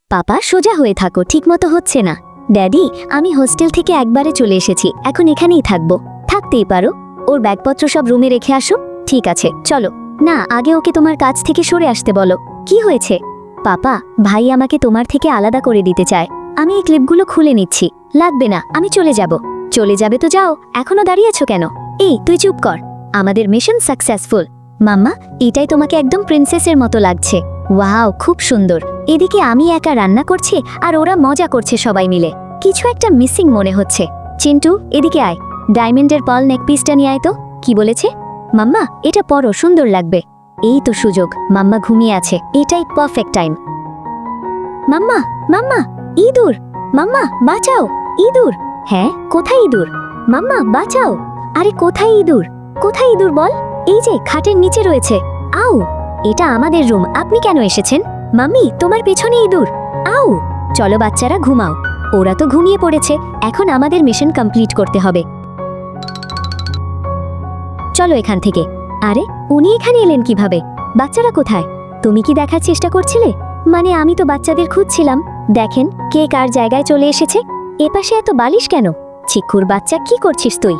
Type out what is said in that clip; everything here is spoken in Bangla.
পাপা সোজা হয়ে থাকো, ঠিকমতো হচ্ছে না। ড্যাডি, আমি হোস্টেল থেকে একবারে চলে এসেছি, এখন এখানেই থাকবো। থাকতেই পারো, ওর ব্যাগপত্র সব রুমে রেখে আসো। ঠিক আছে, চলো। না, আগে ওকে তোমার কাছ থেকে সরে আসতে বলো। কি হয়েছে? পাপা, ভাই আমাকে তোমার থেকে আলাদা করে দিতে চায়। আমি এই ক্লিপগুলো খুলে নিচ্ছি। লাগবে না, আমি চলে যাব। চলে যাবে তো যাও, এখনো দাঁড়িয়েছো কেন? এই, তুই চুপ কর। আমাদের মিশন সাকসেসফুল। মাম্মা, এটাই তোমাকে একদম প্রিন্সেসের মতো লাগছে। ওয়াও, খুব সুন্দর। এদিকে আমি একা রান্না করছি আর ওরা মজা করছে সবাই মিলে। কিছু একটা মিসিং মনে হচ্ছে। চিন্টু, এদিকে আয়। ডায়মন্ডের পার্ল নেকপিসটা নিয়ে আয় তো। কি বলেছে? মাম্মা, এটা পরো, সুন্দর লাগবে। এই তো সুযোগ, মাম্মা ঘুমিয়ে আছে, এটাই পারফেক্ট টাইম। মাম্মা, মাম্মা, ইঁদুর! মাম্মা, বাঁচাও! ইঁদুর! হ্যাঁ, কোথায় ইঁদুর? মাম্মা, বাঁচাও! আরে কোথায় ইঁদুর? কোথায় ইঁদুর বল? এই যে খাটের নিচে রয়েছে। আউ! এটা আমাদের রুম, আপনি কেন এসেছেন? মাম্মি, তোমার পেছনে ইঁদুর। আউ! চলো বাচ্চারা, ঘুমাও। ওরা তো ঘুমিয়ে পড়েছে, এখন আমাদের মিশন কমপ্লিট করতে হবে। চলো এখান থেকে। আরে, উনি এখানে এলেন কিভাবে? বাচ্চারা কোথায়? তুমি কি দেখার চেষ্টা করছিলে? মানে আমি তো বাচ্চাদের খুঁজছিলাম। দেখেন, কে কার জায়গায় চলে এসেছে। এপাশে এত বালিশ কেন? চিকুর বাচ্চা, কি করছিস তুই?